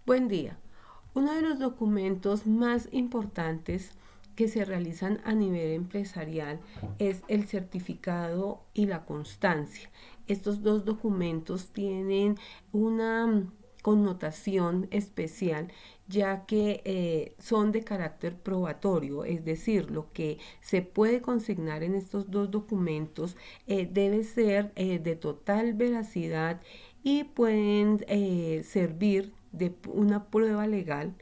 Buen día. Uno de los documentos más importantes que se realizan a nivel empresarial es el certificado y la constancia. Estos dos documentos tienen una connotación especial ya que son de carácter probatorio, es decir, lo que se puede consignar en estos dos documentos debe ser de total veracidad y pueden servir de una prueba legal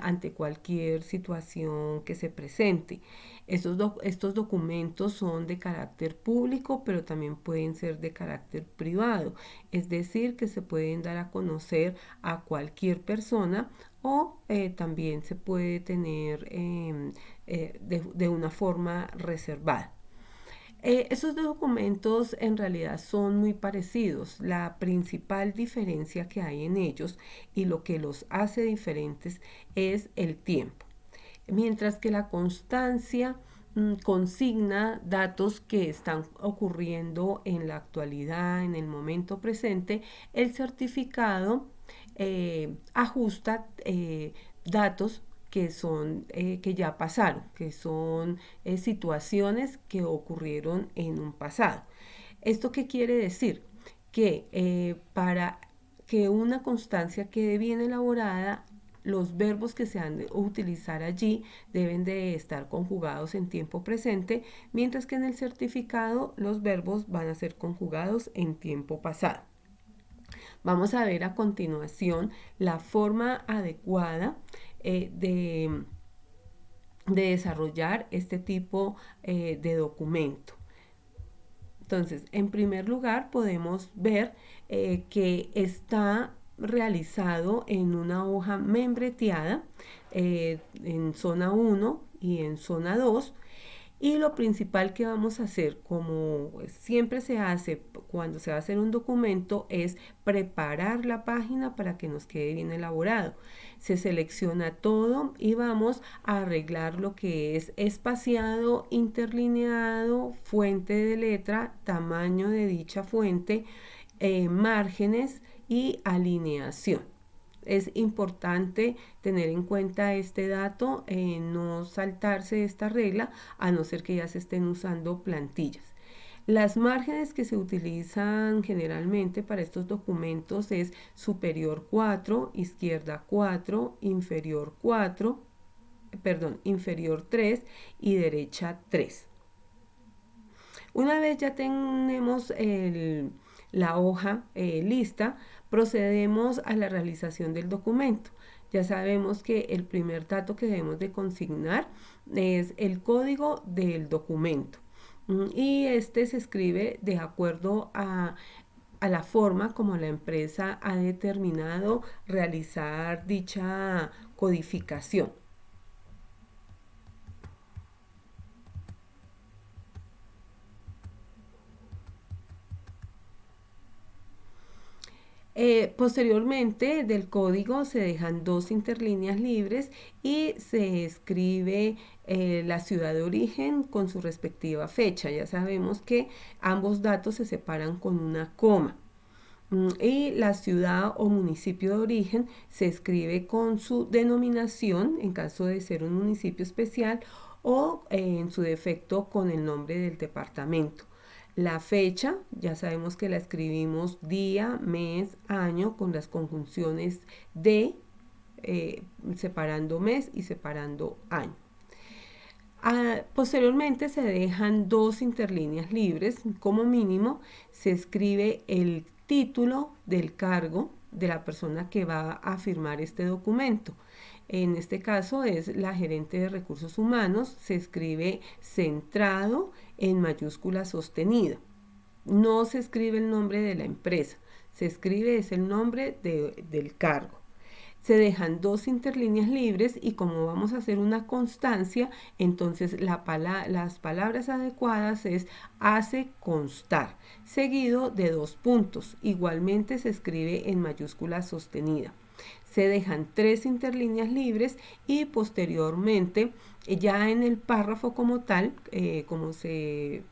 ante cualquier situación que se presente. Estos documentos son de carácter público, pero también pueden ser de carácter privado, es decir, que se pueden dar a conocer a cualquier persona o también se puede tener de una forma reservada. Esos documentos en realidad son muy parecidos. La principal diferencia que hay en ellos y lo que los hace diferentes es el tiempo. Mientras que la constancia consigna datos que están ocurriendo en la actualidad, en el momento presente, el certificado ajusta datos que ya pasaron, que son situaciones que ocurrieron en un pasado. ¿Esto qué quiere decir? Que para que una constancia quede bien elaborada, los verbos que se han de utilizar allí deben de estar conjugados en tiempo presente, mientras que en el certificado los verbos van a ser conjugados en tiempo pasado. Vamos a ver a continuación la forma adecuada de desarrollar este tipo de documento. Entonces, en primer lugar, podemos ver que está realizado en una hoja membreteada en zona 1 y en zona 2. Y lo principal que vamos a hacer, como siempre se hace cuando se va a hacer un documento, es preparar la página para que nos quede bien elaborado. Se selecciona todo y vamos a arreglar lo que es espaciado, interlineado, fuente de letra, tamaño de dicha fuente, márgenes y alineación. Es importante tener en cuenta este dato, no saltarse esta regla, a no ser que ya se estén usando plantillas. Las márgenes que se utilizan generalmente para estos documentos es superior 4, izquierda 4, inferior 4, perdón, inferior 3 y derecha 3. Una vez ya tenemos la hoja lista, procedemos a la realización del documento. Ya sabemos que el primer dato que debemos de consignar es el código del documento. Y este se escribe de acuerdo a la forma como la empresa ha determinado realizar dicha codificación. Posteriormente del código se dejan dos interlíneas libres y se escribe la ciudad de origen con su respectiva fecha. Ya sabemos que ambos datos se separan con una coma. Y la ciudad o municipio de origen se escribe con su denominación en caso de ser un municipio especial o en su defecto con el nombre del departamento. La fecha, ya sabemos que la escribimos día, mes, año con las conjunciones de separando mes y separando año. Posteriormente se dejan dos interlíneas libres. Como mínimo se escribe el título del cargo de la persona que va a firmar este documento. En este caso es la gerente de recursos humanos. Se escribe centrado en mayúscula sostenida. No se escribe el nombre de la empresa, se escribe es el nombre del cargo. Se dejan dos interlíneas libres y como vamos a hacer una constancia, entonces las palabras adecuadas es hace constar, seguido de dos puntos. Igualmente se escribe en mayúscula sostenida. Se dejan tres interlíneas libres y posteriormente ya en el párrafo como tal, como se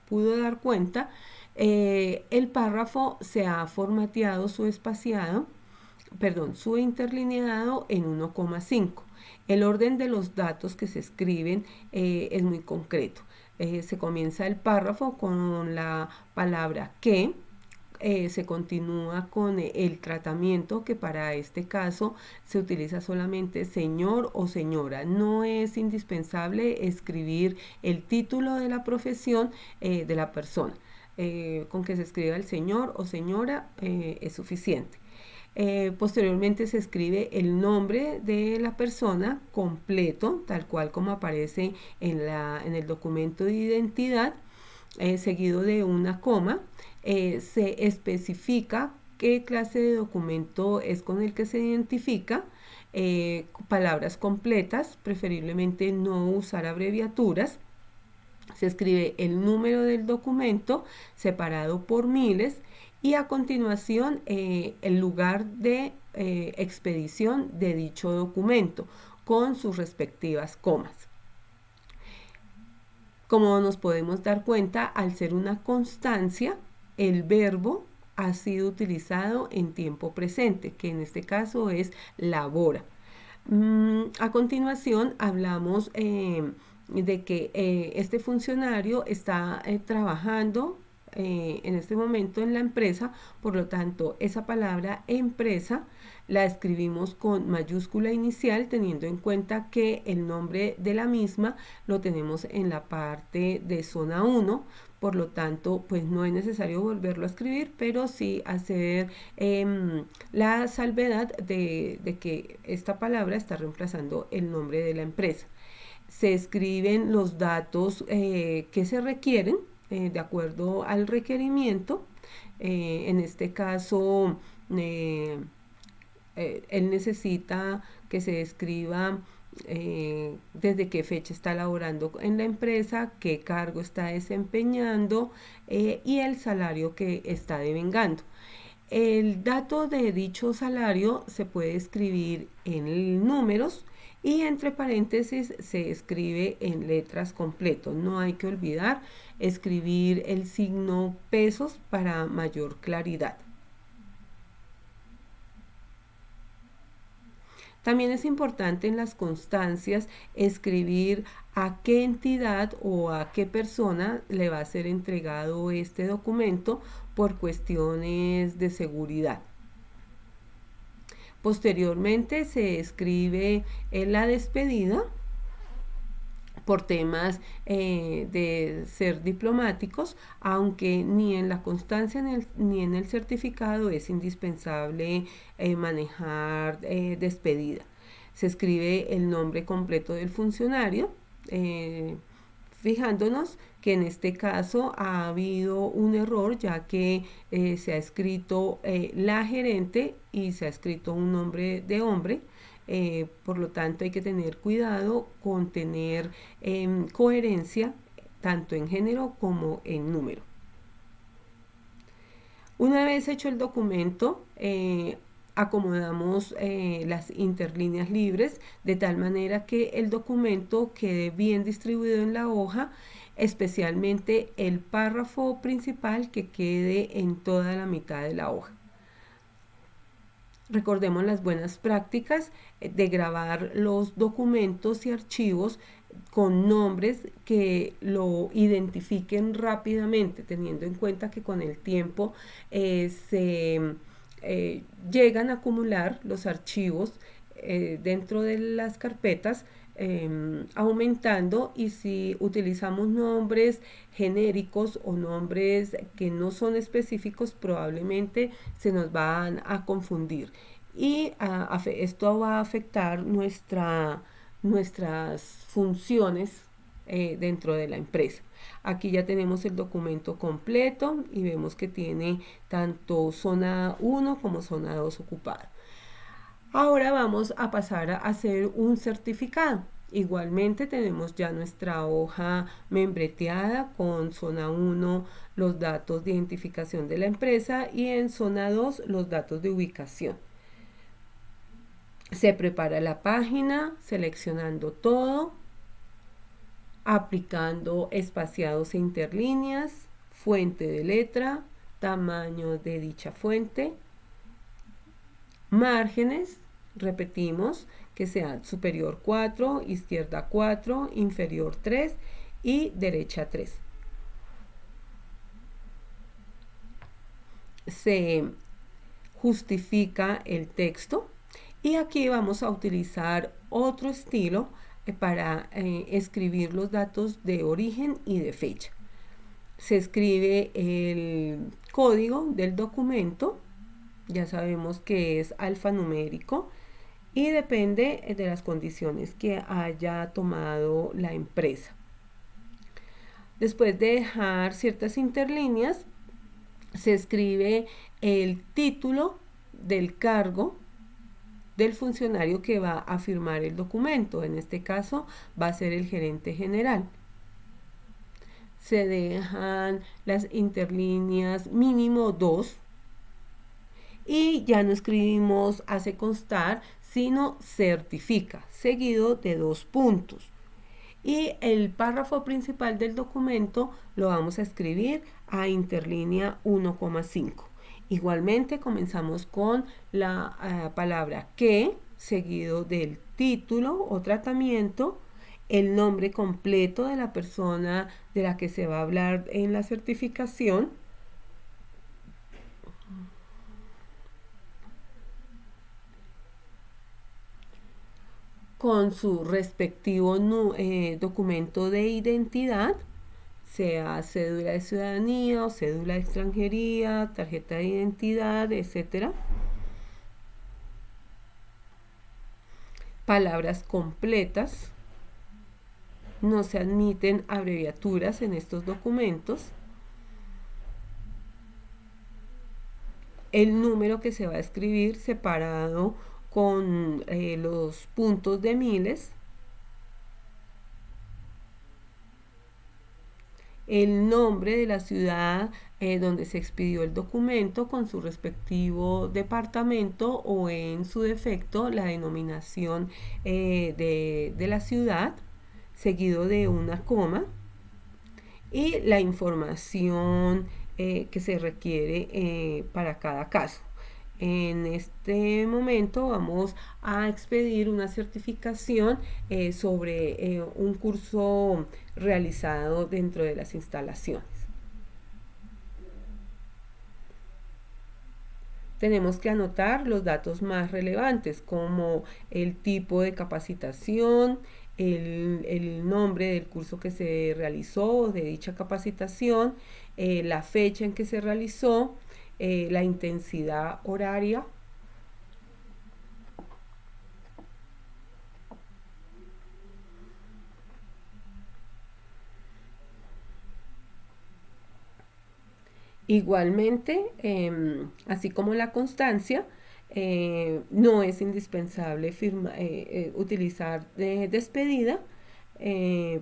pudo dar cuenta, el párrafo se ha formateado su espaciado su interlineado en 1,5. El orden de los datos que se escriben es muy concreto. Se comienza el párrafo con la palabra que, se continúa con el tratamiento, que para este caso se utiliza solamente señor o señora. No es indispensable escribir el título de la profesión de la persona. Con que se escriba el señor o señora es suficiente. Posteriormente se escribe el nombre de la persona completo, tal cual como aparece en el documento de identidad, seguido de una coma. Se especifica qué clase de documento es con el que se identifica, palabras completas, preferiblemente no usar abreviaturas. Se escribe el número del documento separado por miles y a continuación el lugar de expedición de dicho documento con sus respectivas comas. Como nos podemos dar cuenta, al ser una constancia, el verbo ha sido utilizado en tiempo presente, que en este caso es labora. A continuación hablamos de que este funcionario está trabajando en este momento en la empresa, por lo tanto esa palabra empresa la escribimos con mayúscula inicial, teniendo en cuenta que el nombre de la misma lo tenemos en la parte de zona 1, por lo tanto pues no es necesario volverlo a escribir, pero sí hacer la salvedad de que esta palabra está reemplazando el nombre de la empresa. Se escriben los datos que se requieren de acuerdo al requerimiento. En este caso, él necesita que se escriba desde qué fecha está laborando en la empresa, qué cargo está desempeñando y el salario que está devengando. El dato de dicho salario se puede escribir en números y entre paréntesis se escribe en letras completo. No hay que olvidar escribir el signo pesos para mayor claridad. También es importante en las constancias escribir a qué entidad o a qué persona le va a ser entregado este documento por cuestiones de seguridad. Posteriormente se escribe la despedida por temas de ser diplomáticos, aunque ni en la constancia ni en el certificado es indispensable manejar despedida. Se escribe el nombre completo del funcionario, fijándonos que en este caso ha habido un error, ya que se ha escrito la gerente y se ha escrito un nombre de hombre. Por lo tanto hay que tener cuidado con tener coherencia tanto en género como en número. Una vez hecho el documento, acomodamos las interlíneas libres de tal manera que el documento quede bien distribuido en la hoja, especialmente el párrafo principal que quede en toda la mitad de la hoja. Recordemos las buenas prácticas de grabar los documentos y archivos con nombres que lo identifiquen rápidamente, teniendo en cuenta que con el tiempo se llegan a acumular los archivos dentro de las carpetas, aumentando, y si utilizamos nombres genéricos o nombres que no son específicos, probablemente se nos van a confundir y esto va a afectar nuestras funciones dentro de la empresa. Aquí ya tenemos el documento completo y vemos que tiene tanto zona 1 como zona 2 ocupada. Ahora vamos a pasar a hacer un certificado. Igualmente tenemos ya nuestra hoja membreteada con zona 1 los datos de identificación de la empresa y en zona 2 los datos de ubicación. Se prepara la página seleccionando todo, aplicando espaciados e interlíneas, fuente de letra, tamaño de dicha fuente, Márgenes, repetimos, que sea superior 4, izquierda 4, inferior 3 y derecha 3. Se justifica el texto y aquí vamos a utilizar otro estilo para escribir los datos de origen y de fecha. Se escribe el código del documento, ya sabemos que es alfanumérico y depende de las condiciones que haya tomado la empresa. Después de dejar ciertas interlíneas, se escribe el título del cargo del funcionario que va a firmar el documento. En este caso va a ser el gerente general. Se dejan las interlíneas mínimo 2 y ya no escribimos hace constar, sino certifica, seguido de 2 puntos. Y el párrafo principal del documento lo vamos a escribir a interlínea 1,5. Igualmente comenzamos con la palabra que, seguido del título o tratamiento, el nombre completo de la persona de la que se va a hablar en la certificación, con su respectivo documento de identidad, sea cédula de ciudadanía o cédula de extranjería, tarjeta de identidad, etc. Palabras completas. No se admiten abreviaturas en estos documentos. El número que se va a escribir separado con los puntos de miles. El nombre de la ciudad donde se expidió el documento con su respectivo departamento o en su defecto la denominación de la ciudad, seguido de una coma, y la información que se requiere para cada caso. En este momento vamos a expedir una certificación sobre un curso realizado dentro de las instalaciones. Tenemos que anotar los datos más relevantes, como el tipo de capacitación, el nombre del curso que se realizó, de dicha capacitación, la fecha en que se realizó, la intensidad horaria, igualmente, así como la constancia, no es indispensable utilizar despedida,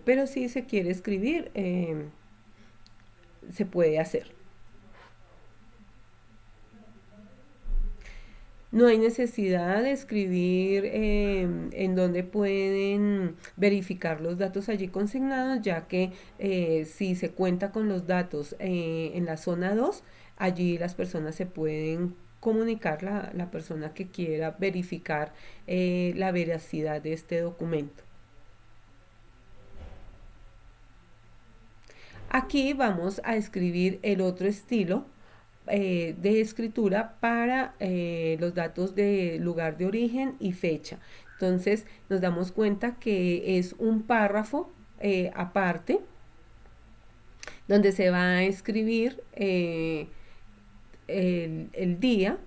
pero si se quiere escribir, se puede hacer. No hay necesidad de escribir en donde pueden verificar los datos allí consignados, ya que si se cuenta con los datos en la zona 2, allí las personas se pueden comunicar, la persona que quiera verificar la veracidad de este documento. Aquí vamos a escribir el otro estilo de escritura para los datos de lugar de origen y fecha. Entonces nos damos cuenta que es un párrafo aparte donde se va a escribir el día.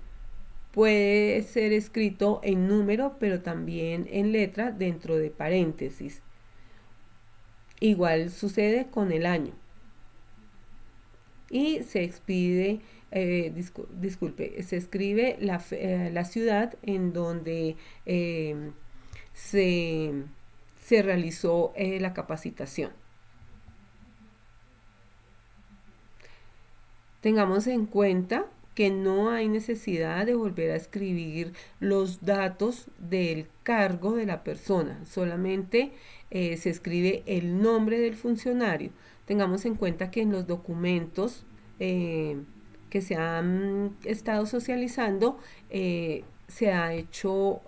Puede ser escrito en número, pero también en letra dentro de paréntesis. Igual sucede con el año. Y se expide se escribe la ciudad en donde se realizó la capacitación. Tengamos en cuenta que no hay necesidad de volver a escribir los datos del cargo de la persona, solamente se escribe el nombre del funcionario. Tengamos en cuenta que en los documentos que se han estado socializando, se ha hecho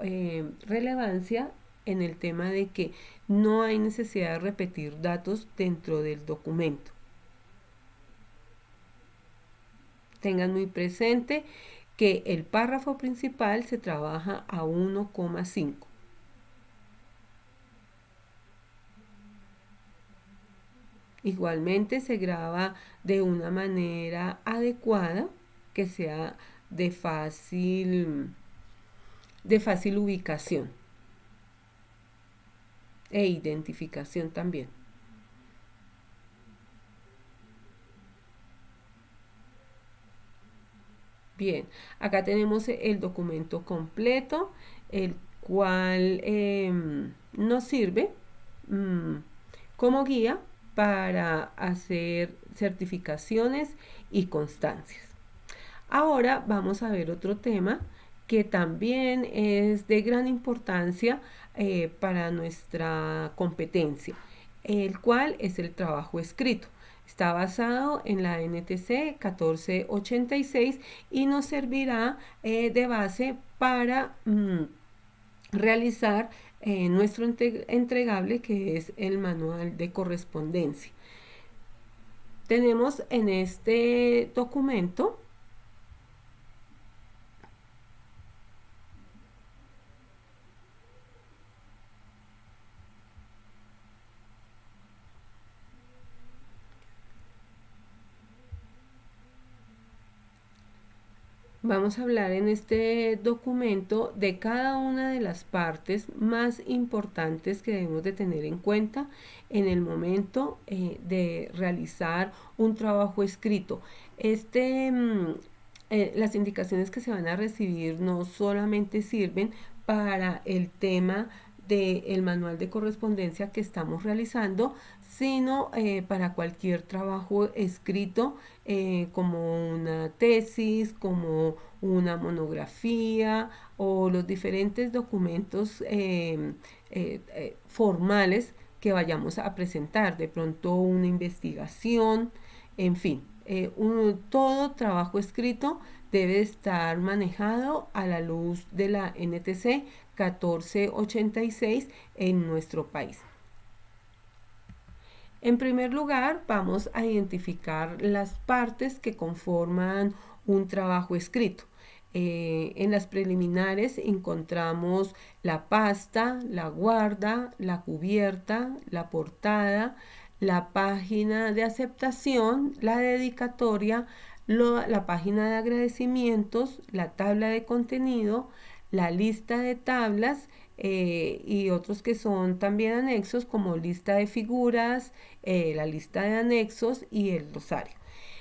relevancia en el tema de que no hay necesidad de repetir datos dentro del documento. Tengan muy presente que el párrafo principal se trabaja a 1,5. Igualmente se graba de una manera adecuada, que sea de fácil ubicación e identificación también. Bien, acá tenemos el documento completo, el cual nos sirve como guía para hacer certificaciones y constancias. Ahora vamos a ver otro tema que también es de gran importancia para nuestra competencia, el cual es el trabajo escrito. Está basado en la NTC 1486 y nos servirá de base para realizar nuestro entregable, que es el manual de correspondencia. Tenemos en este documento vamos a hablar en este documento de cada una de las partes más importantes que debemos de tener en cuenta en el momento de realizar un trabajo escrito. Las indicaciones que se van a recibir no solamente sirven para el tema del manual de correspondencia que estamos realizando, sino para cualquier trabajo escrito, como una tesis, como una monografía o los diferentes documentos formales que vayamos a presentar, de pronto una investigación, en fin, todo trabajo escrito debe estar manejado a la luz de la NTC 1486 en nuestro país. En primer lugar, vamos a identificar las partes que conforman un trabajo escrito. En las preliminares encontramos la pasta, la guarda, la cubierta, la portada, la página de aceptación, la dedicatoria, la página de agradecimientos, la tabla de contenido, la lista de tablas y otros que son también anexos, como lista de figuras, la lista de anexos y el glosario.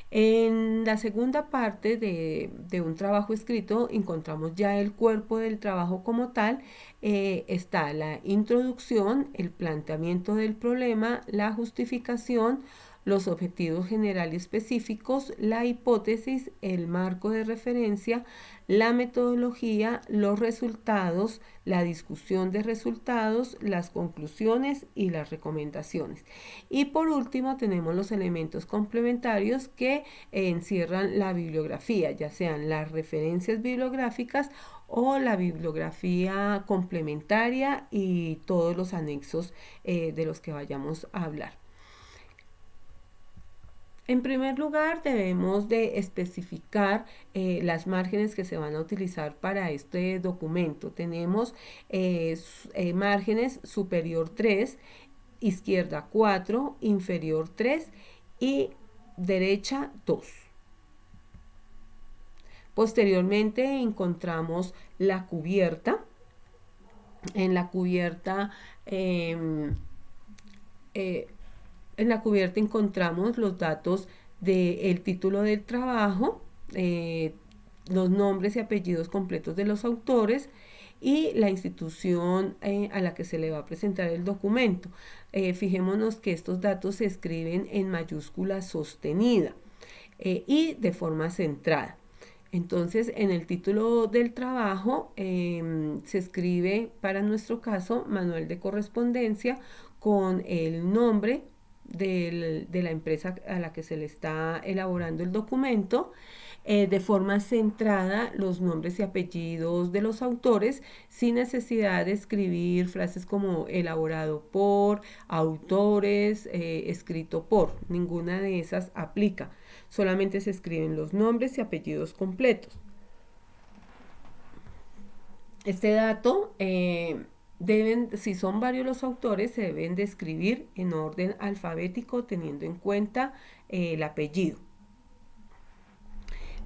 En la segunda parte de un trabajo escrito encontramos ya el cuerpo del trabajo como tal. Está la introducción, el planteamiento del problema, la justificación, los objetivos generales y específicos, la hipótesis, el marco de referencia, la metodología, los resultados, la discusión de resultados, las conclusiones y las recomendaciones. Y por último tenemos los elementos complementarios que encierran la bibliografía, ya sean las referencias bibliográficas o la bibliografía complementaria y todos los anexos de los que vayamos a hablar. En primer lugar, debemos de especificar las márgenes que se van a utilizar para este documento. Tenemos márgenes superior 3, izquierda 4, inferior 3 y derecha 2. Posteriormente encontramos la cubierta. En la cubierta encontramos los datos del título del trabajo, los nombres y apellidos completos de los autores y la institución a la que se le va a presentar el documento. Fijémonos que estos datos se escriben en mayúscula sostenida y de forma centrada. Entonces, en el título del trabajo se escribe, para nuestro caso, manual de correspondencia, con el nombre de la empresa a la que se le está elaborando el documento, de forma centrada los nombres y apellidos de los autores sin necesidad de escribir frases como elaborado por, autores, escrito por. Ninguna de esas aplica. Solamente se escriben los nombres y apellidos completos. Este dato si son varios los autores, se deben de escribir en orden alfabético teniendo en cuenta el apellido.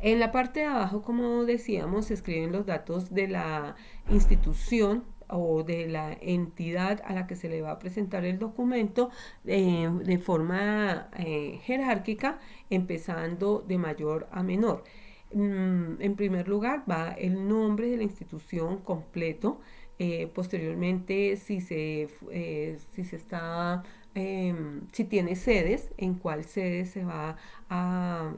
En la parte de abajo, como decíamos, se escriben los datos de la institución o de la entidad a la que se le va a presentar el documento de forma jerárquica, empezando de mayor a menor. En primer lugar va el nombre de la institución completo. Posteriormente, si tiene sedes, en cuál sede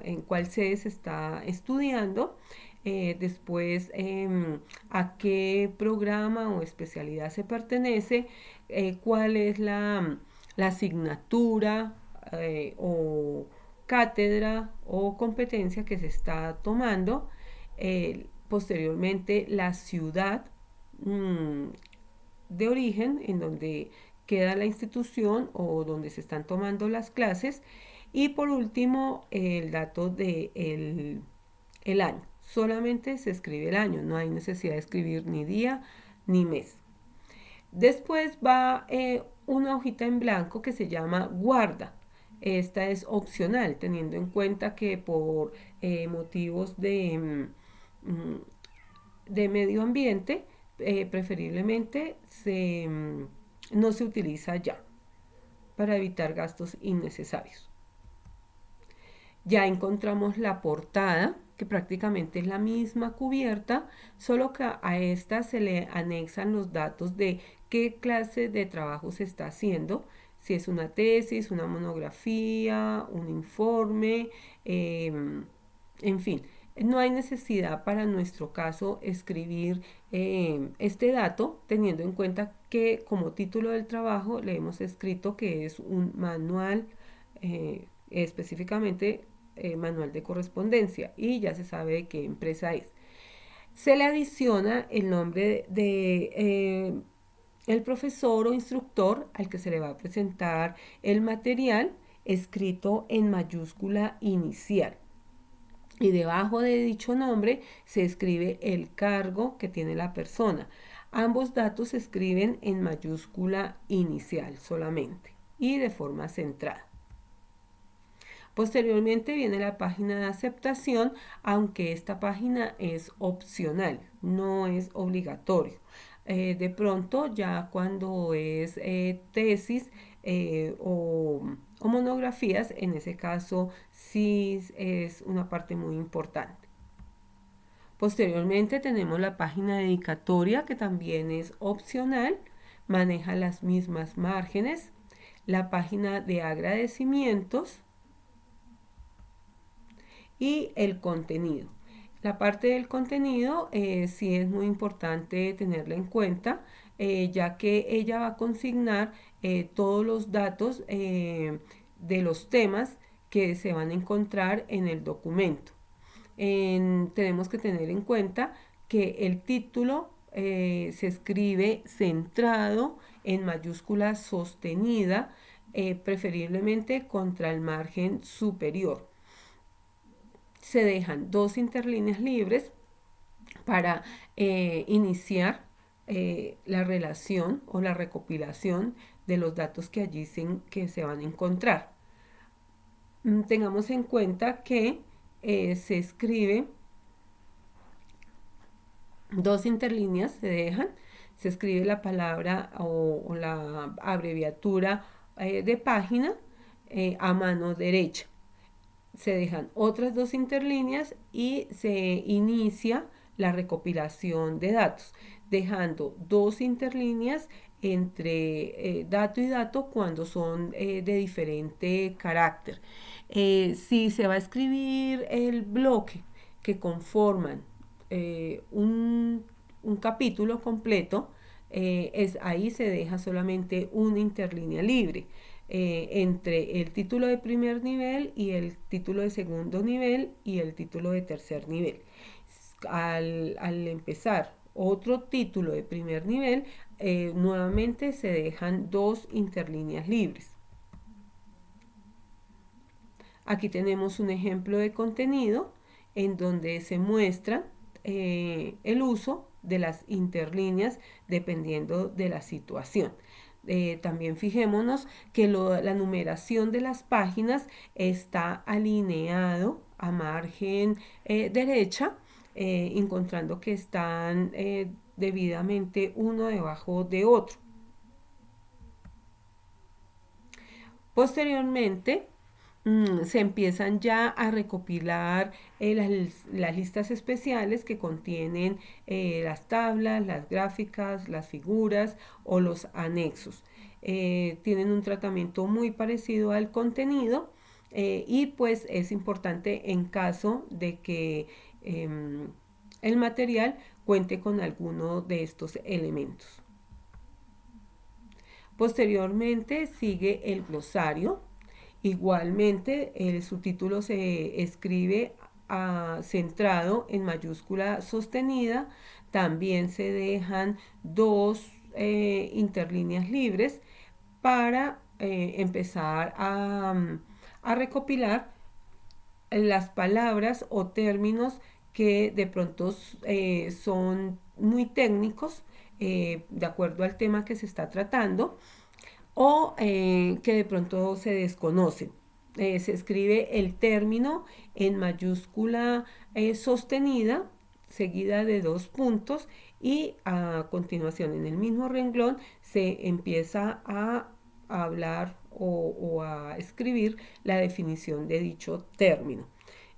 en cuál sede se está estudiando. Después, a qué programa o especialidad se pertenece, cuál es la asignatura o cátedra o competencia que se está tomando. Posteriormente, la ciudad de origen en donde queda la institución o donde se están tomando las clases. Y por último, el dato de el año. Solamente se escribe el año, no hay necesidad de escribir ni día ni mes. Después va una hojita en blanco que se llama guarda. Esta es opcional, teniendo en cuenta que por motivos de medio ambiente, preferiblemente no se utiliza ya para evitar gastos innecesarios. Ya encontramos la portada, que prácticamente es la misma cubierta, solo que a esta se le anexan los datos de qué clase de trabajo se está haciendo, si es una tesis, una monografía, un informe, en fin. No hay necesidad para nuestro caso escribir este dato, teniendo en cuenta que como título del trabajo le hemos escrito que es un manual, específicamente manual de correspondencia, y ya se sabe de qué empresa es. Se le adiciona el nombre de el profesor o instructor al que se le va a presentar el material, escrito en mayúscula inicial. Y debajo de dicho nombre se escribe el cargo que tiene la persona. Ambos datos se escriben en mayúscula inicial solamente y de forma centrada. Posteriormente viene la página de aceptación, aunque esta página es opcional, no es obligatorio. De pronto, ya cuando es tesis o monografías, en ese caso sí es una parte muy importante. Posteriormente tenemos la página dedicatoria, que también es opcional, maneja las mismas márgenes. La página de agradecimientos y el contenido. La parte del contenido sí es muy importante tenerla en cuenta, ya que ella va a consignar todos los datos de los temas que se van a encontrar en el documento. Tenemos que tener en cuenta que el título se escribe centrado en mayúscula sostenida, preferiblemente contra el margen superior. Se dejan 2 interlíneas libres para iniciar la relación o la recopilación de los datos que allí se van a encontrar. Tengamos en cuenta que se escribe 2 interlíneas, se escribe la palabra o la abreviatura de página a mano derecha. Se dejan otras 2 interlíneas y se inicia la recopilación de datos, dejando 2 interlíneas entre dato y dato cuando son de diferente carácter. Si se va a escribir el bloque que conforman un capítulo completo, ahí se deja solamente una interlínea libre. entre el título de primer nivel y el título de segundo nivel y el título de tercer nivel. Al empezar otro título de primer nivel, nuevamente se dejan 2 interlíneas libres. Aquí tenemos un ejemplo de contenido en donde se muestra el uso de las interlíneas dependiendo de la situación. También fijémonos que la numeración de las páginas está alineado a margen derecha, encontrando que están debidamente uno debajo de otro. Posteriormente, se empiezan ya a recopilar las listas especiales que contienen las tablas, las gráficas, las figuras o los anexos. Tienen un tratamiento muy parecido al contenido y pues es importante en caso de que el material cuente con alguno de estos elementos. Posteriormente sigue el glosario. Igualmente, el subtítulo se escribe centrado en mayúscula sostenida. También se dejan 2 interlíneas libres para empezar a recopilar las palabras o términos que de pronto son muy técnicos de acuerdo al tema que se está tratando o que de pronto se desconocen. Se escribe el término en mayúscula sostenida, seguida de 2 puntos, y a continuación en el mismo renglón se empieza a hablar o a escribir la definición de dicho término.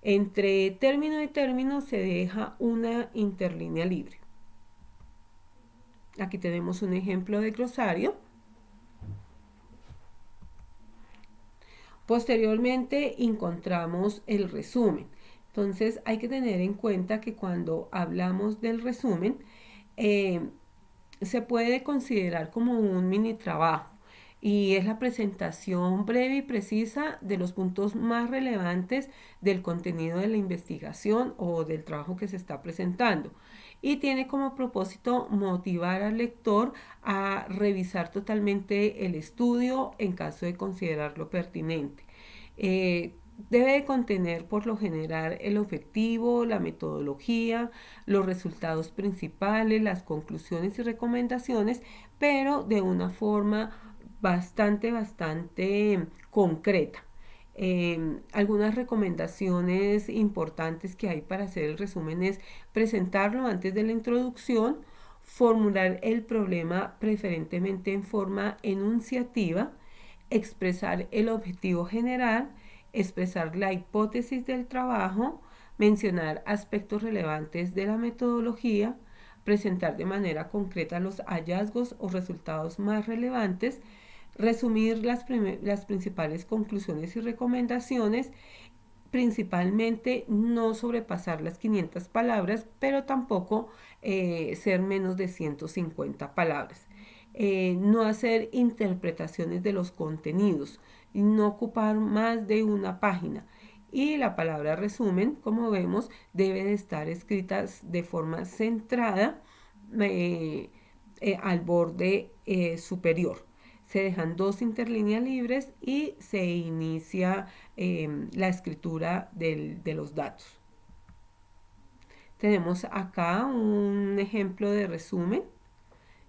Entre término y término se deja una interlínea libre. Aquí tenemos un ejemplo de glosario. Posteriormente encontramos el resumen. Entonces hay que tener en cuenta que cuando hablamos del resumen, se puede considerar como un mini trabajo y es la presentación breve y precisa de los puntos más relevantes del contenido de la investigación o del trabajo que se está presentando. Y tiene como propósito motivar al lector a revisar totalmente el estudio en caso de considerarlo pertinente. Debe contener por lo general el objetivo, la metodología, los resultados principales, las conclusiones y recomendaciones, pero de una forma bastante concreta. Algunas recomendaciones importantes que hay para hacer el resumen es presentarlo antes de la introducción, formular el problema preferentemente en forma enunciativa, expresar el objetivo general, expresar la hipótesis del trabajo, mencionar aspectos relevantes de la metodología, presentar de manera concreta los hallazgos o resultados más relevantes, resumir las principales conclusiones y recomendaciones, principalmente no sobrepasar las 500 palabras, pero tampoco ser menos de 150 palabras. No hacer interpretaciones de los contenidos, no ocupar más de una página. Y la palabra resumen, como vemos, debe de estar escrita de forma centrada al borde superior. Se dejan 2 interlíneas libres y se inicia la escritura de los datos. Tenemos acá un ejemplo de resumen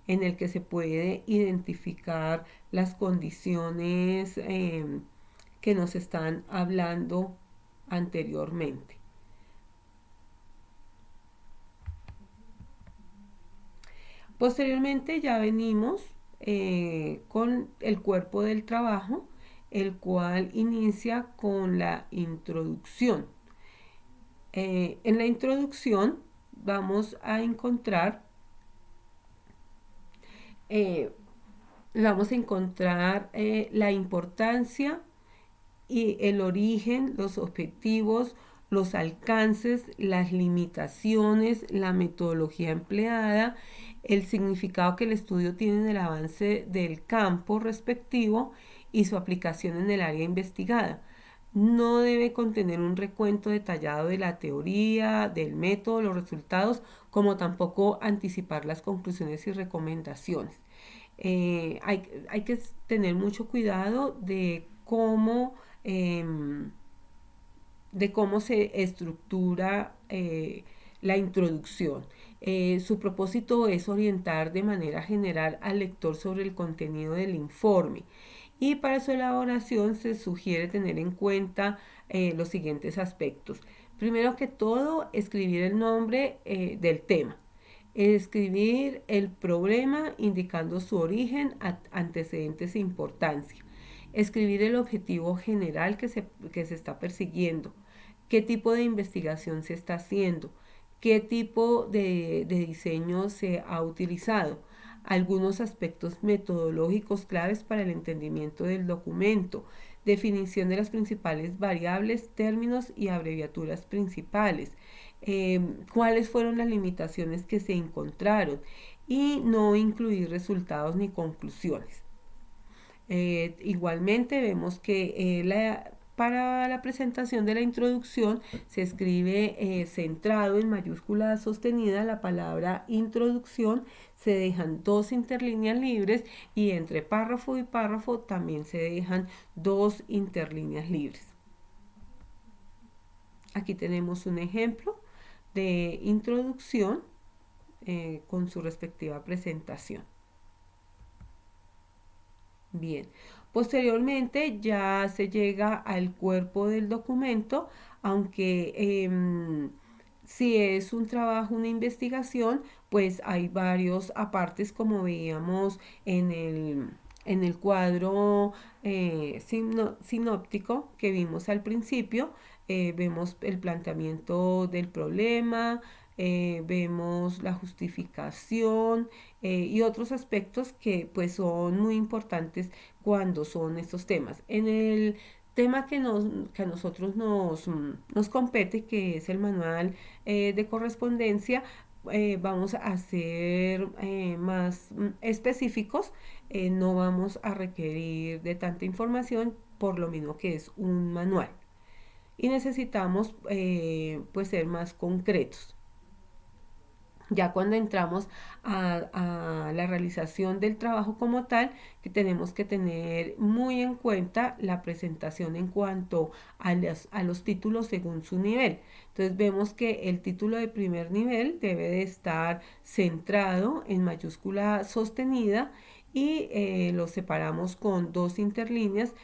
en el que se puede identificar las condiciones que nos están hablando anteriormente. Posteriormente ya venimos con el cuerpo del trabajo, el cual inicia con la introducción. En la introducción vamos a encontrar la importancia y el origen, los objetivos, los alcances, las limitaciones, la metodología empleada, el significado que el estudio tiene en el avance del campo respectivo y su aplicación en el área investigada. No debe contener un recuento detallado de la teoría, del método, los resultados, como tampoco anticipar las conclusiones y recomendaciones. Hay que tener mucho cuidado de cómo se estructura la introducción. Su propósito es orientar de manera general al lector sobre el contenido del informe, y para su elaboración se sugiere tener en cuenta los siguientes aspectos. Primero que todo, escribir el nombre del tema. Escribir el problema indicando su origen, antecedentes e importancia. Escribir el objetivo general que se está persiguiendo. ¿Qué tipo de investigación se está haciendo? ¿Qué tipo de diseño se ha utilizado? Algunos aspectos metodológicos claves para el entendimiento del documento, definición de las principales variables, términos y abreviaturas principales, cuáles fueron las limitaciones que se encontraron, y no incluir resultados ni conclusiones. Igualmente vemos que para la presentación de la introducción se escribe centrado en mayúscula sostenida la palabra introducción, se dejan 2 interlíneas libres y entre párrafo y párrafo también se dejan 2 interlíneas libres. Aquí tenemos un ejemplo de introducción con su respectiva presentación. Bien, posteriormente ya se llega al cuerpo del documento, aunque si es un trabajo, una investigación, pues hay varios apartes, como veíamos en el cuadro sinóptico que vimos al principio. Vemos el planteamiento del problema, vemos la justificación y otros aspectos que pues son muy importantes cuando son estos temas. En el tema que a nosotros nos compete, que es el manual de correspondencia, vamos a ser más específicos, no vamos a requerir de tanta información por lo mismo que es un manual, y necesitamos pues ser más concretos. Ya cuando entramos a la realización del trabajo como tal, que tenemos que tener muy en cuenta la presentación en cuanto a los títulos según su nivel. Entonces vemos que el título de primer nivel debe de estar centrado en mayúscula sostenida, y lo separamos con 2 interlíneas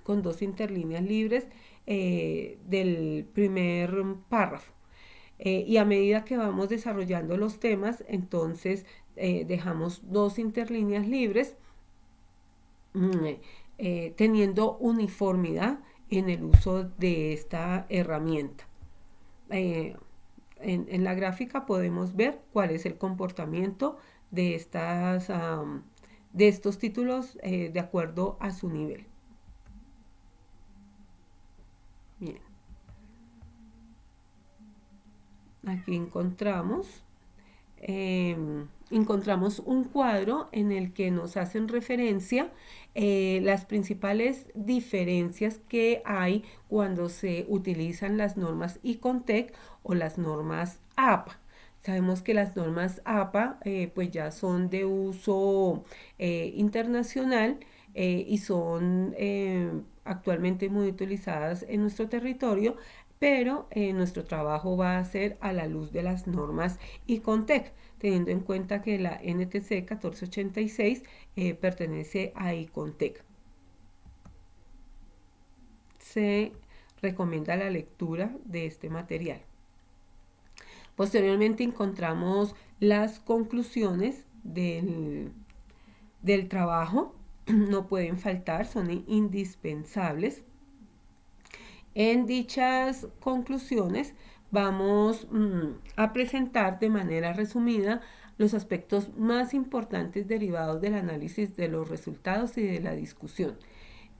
con 2 interlíneas libres del primer párrafo. Y a medida que vamos desarrollando los temas, entonces dejamos 2 interlíneas libres, teniendo uniformidad en el uso de esta herramienta. En la gráfica podemos ver cuál es el comportamiento de estos títulos de acuerdo a su nivel. Bien. Aquí encontramos un cuadro en el que nos hacen referencia las principales diferencias que hay cuando se utilizan las normas ICONTEC o las normas APA. Sabemos que las normas APA pues ya son de uso internacional y son actualmente muy utilizadas en nuestro territorio, pero nuestro trabajo va a ser a la luz de las normas ICONTEC, teniendo en cuenta que la NTC 1486 pertenece a ICONTEC. Se recomienda la lectura de este material. Posteriormente encontramos las conclusiones del trabajo. No pueden faltar, son indispensables. En dichas conclusiones vamos a presentar de manera resumida los aspectos más importantes derivados del análisis de los resultados y de la discusión.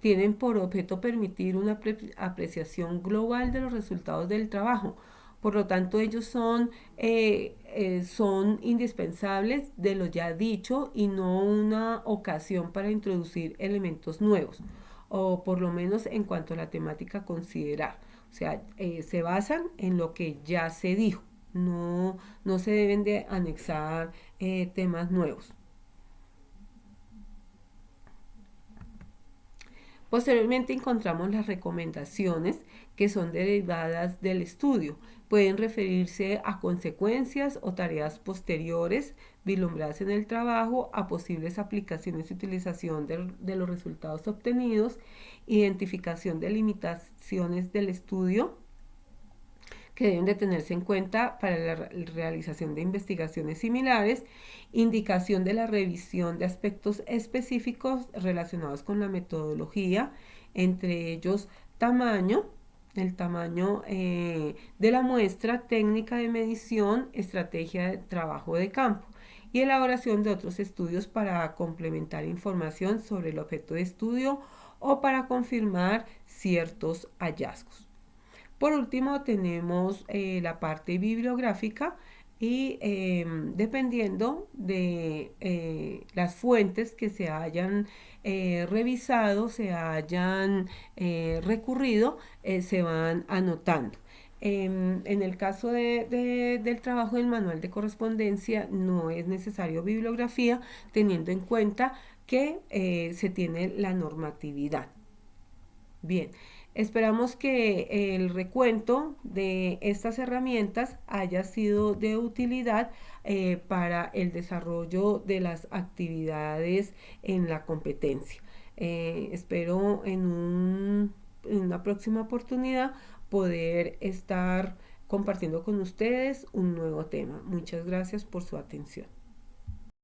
Tienen por objeto permitir una apreciación global de los resultados del trabajo. Por lo tanto, ellos son son indispensables de lo ya dicho y no una ocasión para introducir elementos nuevos, o por lo menos en cuanto a la temática a considerar. O sea, se basan en lo que ya se dijo, no se deben de anexar temas nuevos. Posteriormente encontramos las recomendaciones que son derivadas del estudio. Pueden referirse a consecuencias o tareas posteriores vislumbradas en el trabajo, a posibles aplicaciones y utilización de los resultados obtenidos, identificación de limitaciones del estudio que deben de tenerse en cuenta para la realización de investigaciones similares, indicación de la revisión de aspectos específicos relacionados con la metodología, entre ellos tamaño, el tamaño de la muestra, técnica de medición, estrategia de trabajo de campo y elaboración de otros estudios para complementar información sobre el objeto de estudio o para confirmar ciertos hallazgos. Por último, tenemos la parte bibliográfica y dependiendo de las fuentes que se hayan revisado, se hayan recurrido, se van anotando. En el caso del trabajo del manual de correspondencia no es necesario bibliografía, teniendo en cuenta que se tiene la normatividad. Bien, esperamos que el recuento de estas herramientas haya sido de utilidad para el desarrollo de las actividades en la competencia. Espero en una próxima oportunidad poder estar compartiendo con ustedes un nuevo tema. Muchas gracias por su atención.